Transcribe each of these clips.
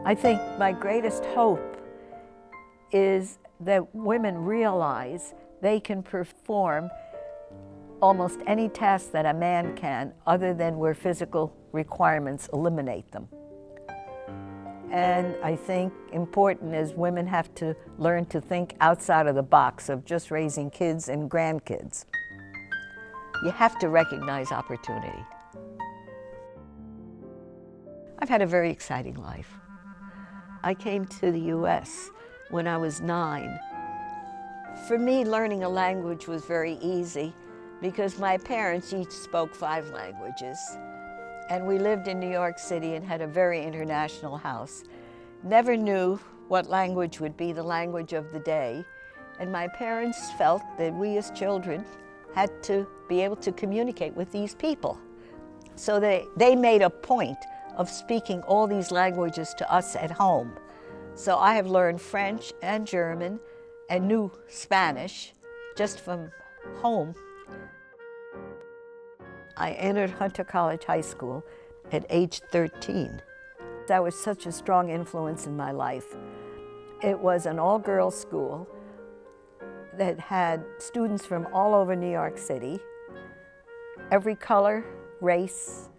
I think my greatest hope is that women realize they can perform almost any task that a man can, other than where physical requirements eliminate them. And I think important is women have to learn to think outside of the box of just raising kids and grandkids. You have to recognize opportunity. I've had a very exciting life. I came to the US when I was 9. For me, learning a language was very easy because my parents each spoke 5 languages. And we lived in New York City and had a very international house. Never knew what language would be the language of the day. And my parents felt that we as children had to be able to communicate with these people. So they made a point of speaking all these languages to us at home. So I have learned French and German and knew Spanish just from home. I entered Hunter College High School at age 13. That was such a strong influence in my life. It was an all-girls school that had students from all over New York City, every color, race.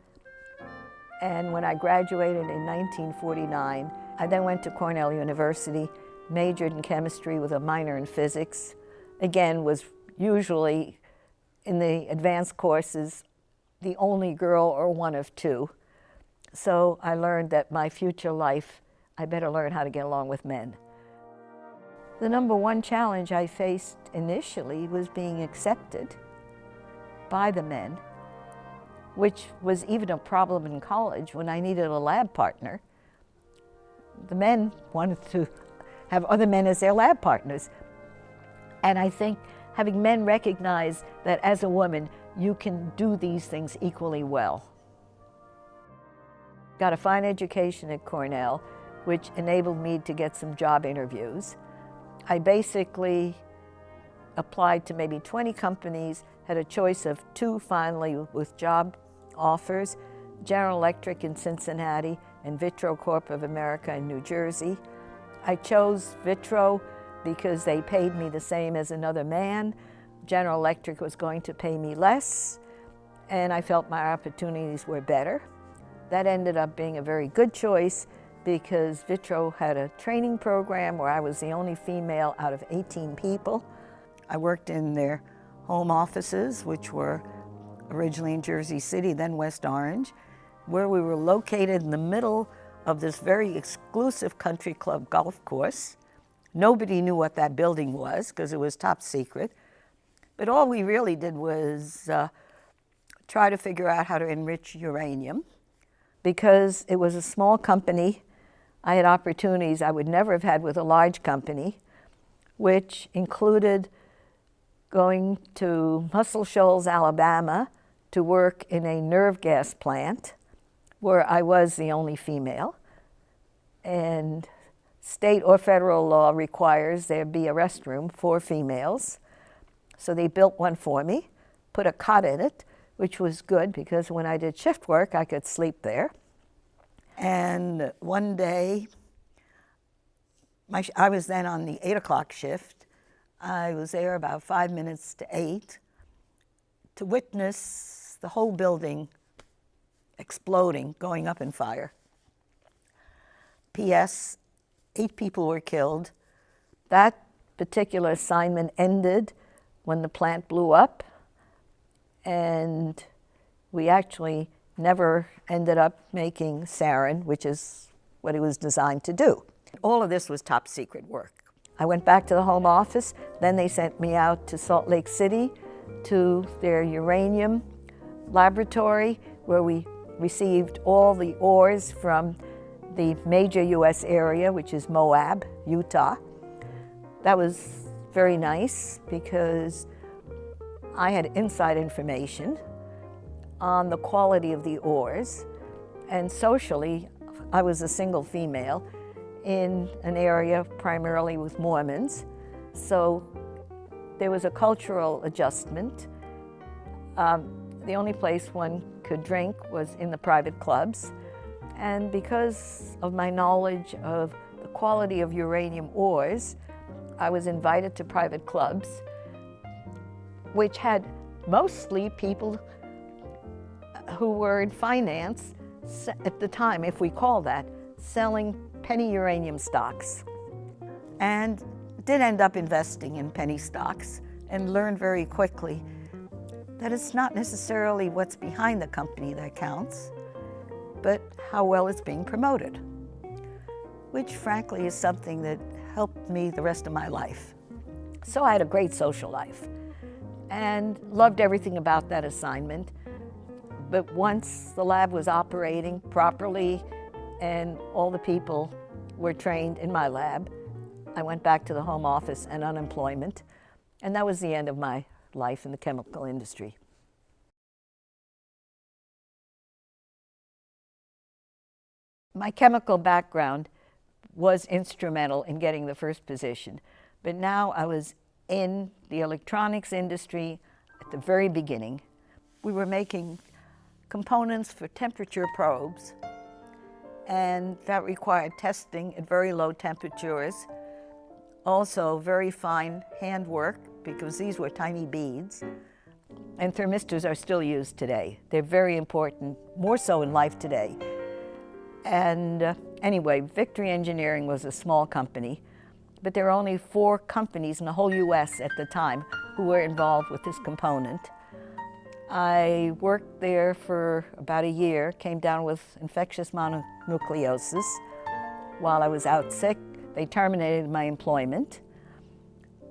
And when I graduated in 1949, I then went to Cornell University, majored in chemistry with a minor in physics. Again, was usually in the advanced courses the only girl or one of 2. So I learned that my future life, I better learn how to get along with men. The number one challenge I faced initially was being accepted by the men, which was even a problem in college when I needed a lab partner. The men wanted to have other men as their lab partners. And I think having men recognize that as a woman, you can do these things equally well. Got a fine education at Cornell, which enabled me to get some job interviews. I basically applied to maybe 20 companies, had a choice of 2 finally with job offers, General Electric in Cincinnati and Vitro Corp of America in New Jersey. I chose Vitro because they paid me the same as another man. General Electric was going to pay me less, and I felt my opportunities were better. That ended up being a very good choice because Vitro had a training program where I was the only female out of 18 people. I worked in their home offices, which were originally in Jersey City, then West Orange, where we were located in the middle of this very exclusive country club golf course. Nobody knew what that building was because it was top secret. But all we really did was try to figure out how to enrich uranium. Because it was a small company, I had opportunities I would never have had with a large company, which included going to Muscle Shoals, Alabama, to work in a nerve gas plant where I was the only female. And state or federal law requires there be a restroom for females. So they built one for me, put a cot in it, which was good because when I did shift work, I could sleep there. And one day, I was then on the 8 o'clock shift. I was there about 5 minutes to 8 to witness the whole building exploding, going up in fire. P.S. 8 people were killed. That particular assignment ended when the plant blew up, and we actually never ended up making sarin, which is what it was designed to do. All of this was top secret work. I went back to the home office, then they sent me out to Salt Lake City to their uranium laboratory where we received all the ores from the major US area, which is Moab, Utah. That was very nice because I had inside information on the quality of the ores, and socially, I was a single female in an area primarily with Mormons, so there was a cultural adjustment. The only place one could drink was in the private clubs. And because of my knowledge of the quality of uranium ores, I was invited to private clubs, which had mostly people who were in finance at the time, if we call that, selling penny uranium stocks. And did end up investing in penny stocks and learned very quickly that it's not necessarily what's behind the company that counts, but how well it's being promoted, which frankly is something that helped me the rest of my life. So I had a great social life and loved everything about that assignment. But once the lab was operating properly and all the people were trained in my lab, I went back to the home office and unemployment, and that was the end of my life in the chemical industry. My chemical background was instrumental in getting the first position, but now I was in the electronics industry at the very beginning. We were making components for temperature probes, and that required testing at very low temperatures. Also very fine handwork, because these were tiny beads. And thermistors are still used today. They're very important, more so in life today. And anyway, Victory Engineering was a small company, but there were only 4 companies in the whole US at the time who were involved with this component. I worked there for about a year, came down with infectious mononucleosis while I was out sick. They terminated my employment.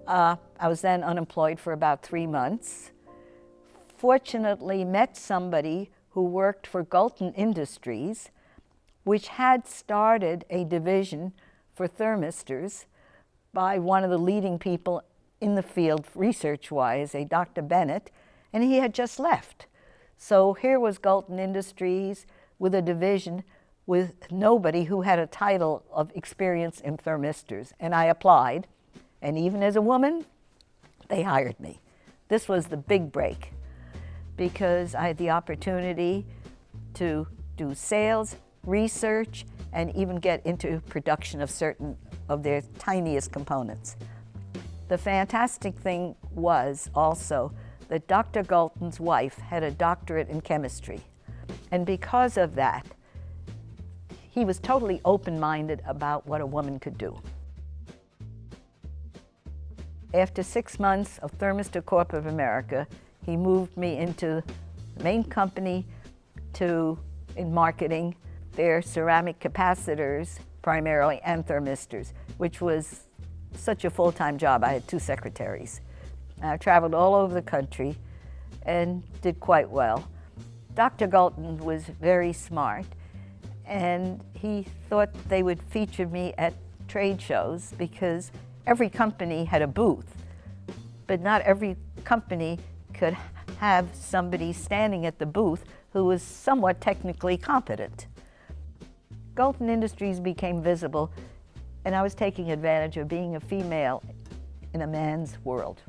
I was then unemployed for about 3 months. Fortunately, met somebody who worked for Galton Industries, which had started a division for thermistors by one of the leading people in the field research-wise, a Dr. Bennett, and he had just left. So here was Galton Industries with a division with nobody who had a title of experience in thermistors. And I applied, and even as a woman, they hired me. This was the big break, because I had the opportunity to do sales, research, and even get into production of certain of their tiniest components. The fantastic thing was also that Dr. Galton's wife had a doctorate in chemistry, and because of that, he was totally open-minded about what a woman could do. After 6 months of Thermistor Corp of America, he moved me into the main company in marketing their ceramic capacitors primarily and thermistors, which was such a full-time job. I had 2 secretaries. I traveled all over the country and did quite well. Dr. Galton was very smart, and he thought they would feature me at trade shows because every company had a booth, but not every company could have somebody standing at the booth who was somewhat technically competent. Galton Industries became visible, and I was taking advantage of being a female in a man's world.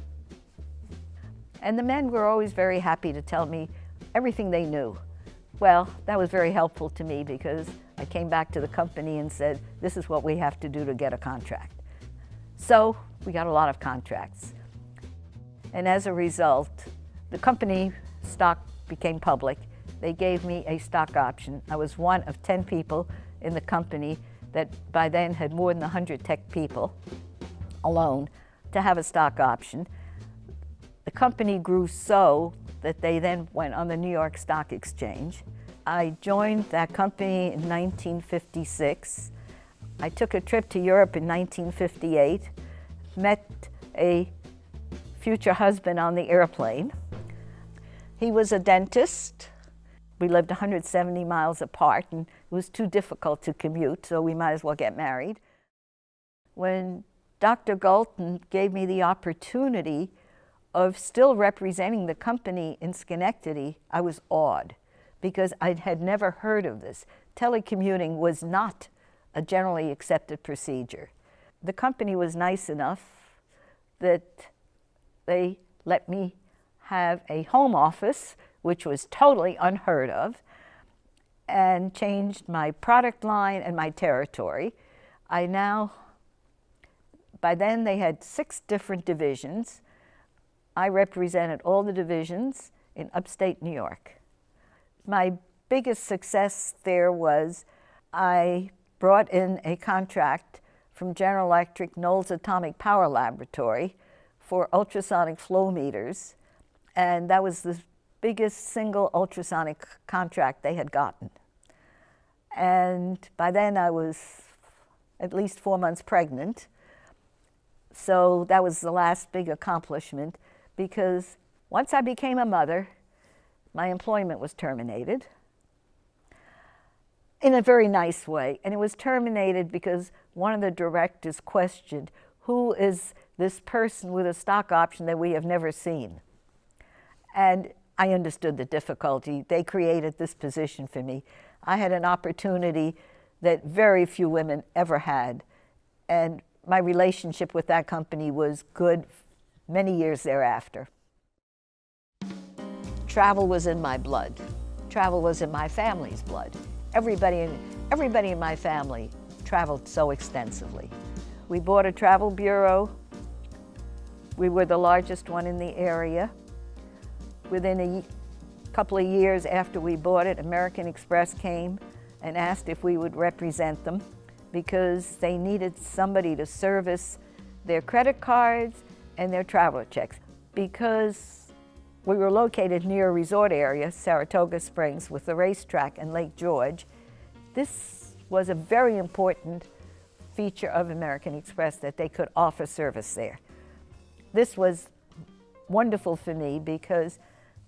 And the men were always very happy to tell me everything they knew. Well, that was very helpful to me because I came back to the company and said, this is what we have to do to get a contract. So we got a lot of contracts. And as a result, the company stock became public. They gave me a stock option. I was one of 10 people in the company that by then had more than 100 tech people alone to have a stock option. The company grew so that they then went on the New York Stock Exchange. I joined that company in 1956. I took a trip to Europe in 1958, met a future husband on the airplane. He was a dentist. We lived 170 miles apart, and it was too difficult to commute, so we might as well get married. When Dr. Galton gave me the opportunity of still representing the company in Schenectady, I was awed because I had never heard of this. Telecommuting was not a generally accepted procedure. The company was nice enough that they let me have a home office, which was totally unheard of. and changed my product line and my territory. By then they had 6 different divisions. I represented all the divisions in upstate New York. My biggest success there was I brought in a contract from General Electric Knowles Atomic Power Laboratory for ultrasonic flow meters, and that was the biggest single ultrasonic contract they had gotten. And by then I was at least 4 months pregnant, so that was the last big accomplishment, because once I became a mother, my employment was terminated in a very nice way. And it was terminated because one of the directors questioned, who is this person with a stock option that we have never seen? And I understood the difficulty. They created this position for me. I had an opportunity that very few women ever had. And my relationship with that company was good many years thereafter. Travel was in my blood. Travel was in my family's blood. Everybody in my family traveled so extensively. We bought a travel bureau. We were the largest one in the area. Within a couple of years after we bought it, American Express came and asked if we would represent them because they needed somebody to service their credit cards and their traveler checks. Because we were located near a resort area, Saratoga Springs, with the racetrack and Lake George. This was a very important feature of American Express, that they could offer service there. This was wonderful for me because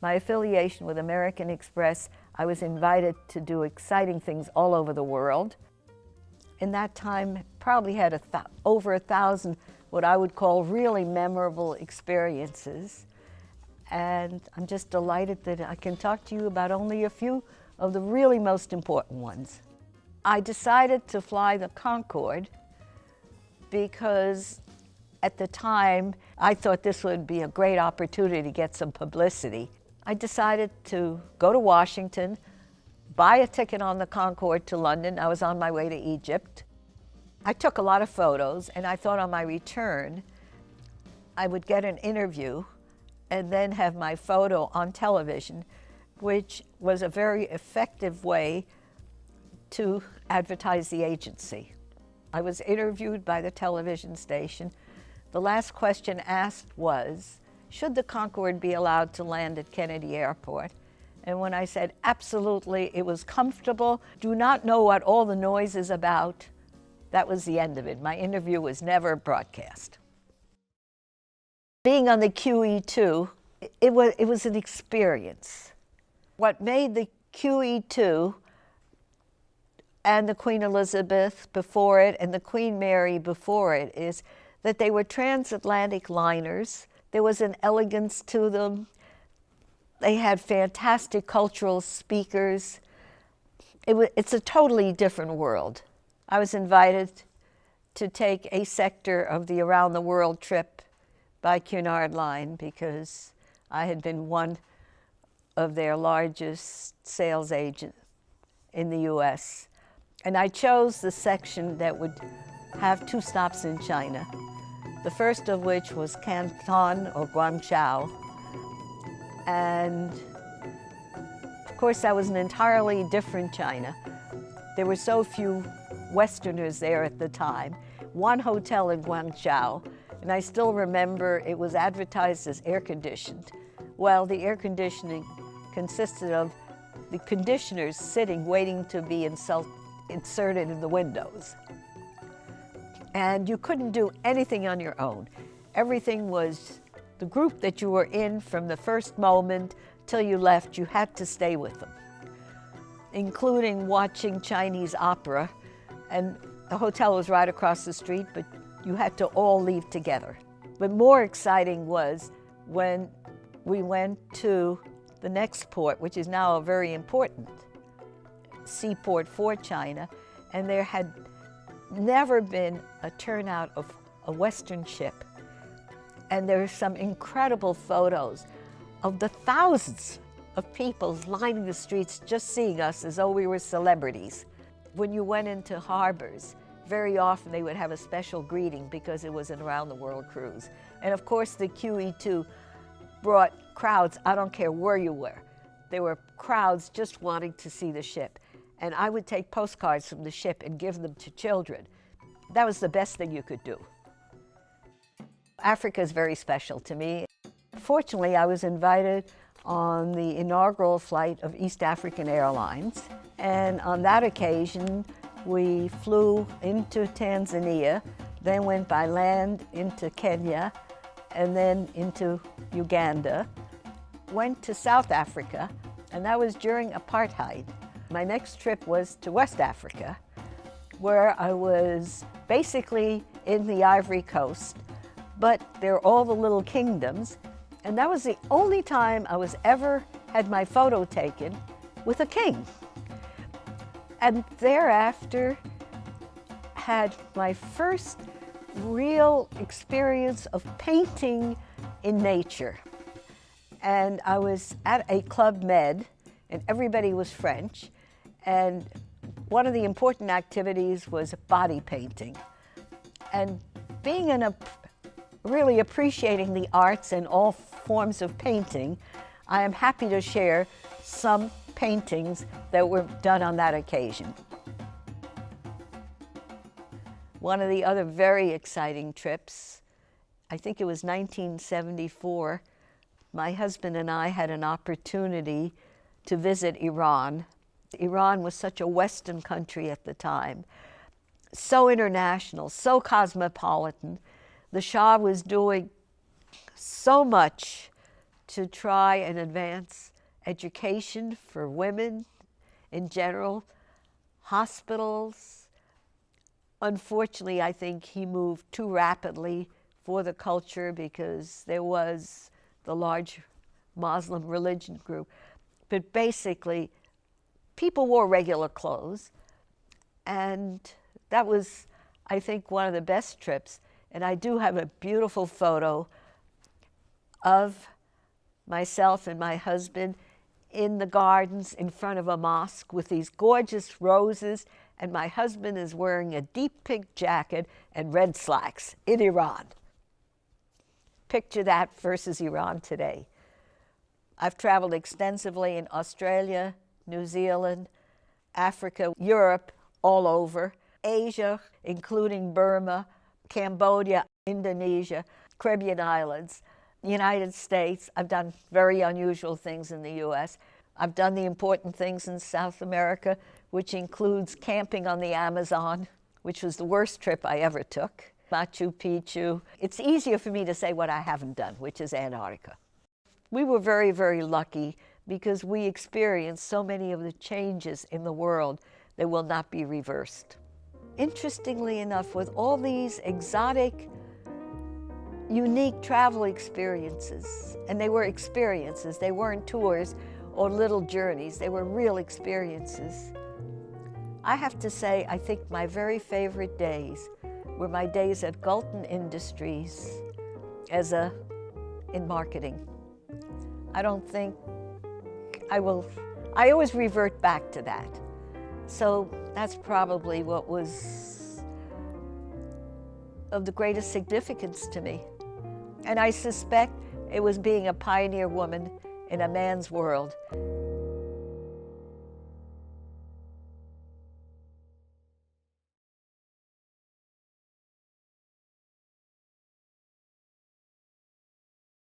my affiliation with American Express, I was invited to do exciting things all over the world. In that time, probably had over 1,000 what I would call really memorable experiences. And I'm just delighted that I can talk to you about only a few of the really most important ones. I decided to fly the Concorde because at the time I thought this would be a great opportunity to get some publicity. I decided to go to Washington, buy a ticket on the Concorde to London. I was on my way to Egypt. I took a lot of photos, and I thought on my return I would get an interview and then have my photo on television, which was a very effective way to advertise the agency. I was interviewed by the television station. The last question asked was, should the Concorde be allowed to land at Kennedy Airport? And when I said absolutely, it was comfortable, do not know what all the noise is about, that was the end of it. My interview was never broadcast. Being on the QE2, it was an experience. What made the QE2 and the Queen Elizabeth before it and the Queen Mary before it is that they were transatlantic liners. There was an elegance to them. They had fantastic cultural speakers. It's a totally different world. I was invited to take a sector of the Around the World trip by Cunard Line because I had been one of their largest sales agents in the US. And I chose the section that would have 2 stops in China. The first of which was Canton or Guangzhou. And of course, that was an entirely different China. There were so few Westerners there at the time. One hotel in Guangzhou, and I still remember it was advertised as air-conditioned. Well, the air conditioning consisted of the conditioners sitting, waiting to be inserted in the windows. And you couldn't do anything on your own. Everything was the group that you were in from the first moment till you left. You had to stay with them, including watching Chinese opera. And the hotel was right across the street, but you had to all leave together. But more exciting was when we went to the next port, which is now a very important seaport for China, and there had never been a turnout of a Western ship. And there are some incredible photos of the thousands of people lining the streets just seeing us as though we were celebrities. When you went into harbors, very often they would have a special greeting because it was an around-the-world cruise. And of course the QE2 brought crowds, I don't care where you were. There were crowds just wanting to see the ship. And I would take postcards from the ship and give them to children. That was the best thing you could do. Africa is very special to me. Fortunately, I was invited on the inaugural flight of East African Airlines. And on that occasion, we flew into Tanzania, then went by land into Kenya, and then into Uganda. Went to South Africa, and that was during apartheid. My next trip was to West Africa, where I was basically in the Ivory Coast, but they're all the little kingdoms, and that was the only time I was ever had my photo taken with a king. And thereafter had my first real experience of painting in nature. And I was at a Club Med, and everybody was French, and one of the important activities was body painting. And being really appreciating the arts and all forms of painting, I am happy to share some paintings that were done on that occasion. One of the other very exciting trips, I think it was 1974, my husband and I had an opportunity to visit Iran. Iran was such a Western country at the time, so international, so cosmopolitan. The Shah was doing so much to try and advance education for women in general, hospitals. Unfortunately, I think he moved too rapidly for the culture because there was the large Muslim religion group. But basically, people wore regular clothes, and that was, I think, one of the best trips. And I do have a beautiful photo of myself and my husband in the gardens in front of a mosque with these gorgeous roses, and my husband is wearing a deep pink jacket and red slacks in Iran. Picture that versus Iran today. I've traveled extensively in Australia, New Zealand, Africa, Europe, all over, Asia, including Burma, Cambodia, Indonesia, Caribbean islands, United States. I've done very unusual things in the US. I've done the important things in South America, which includes camping on the Amazon, which was the worst trip I ever took. Machu Picchu. It's easier for me to say what I haven't done, which is Antarctica. We were very, very lucky because we experienced so many of the changes in the world that will not be reversed. Interestingly enough, with all these exotic, unique travel experiences, and they were experiences, they weren't tours or little journeys, they were real experiences. I have to say, I think my very favorite days were my days at Galton Industries in marketing. I don't think I always revert back to that. So that's probably what was of the greatest significance to me. And I suspect it was being a pioneer woman in a man's world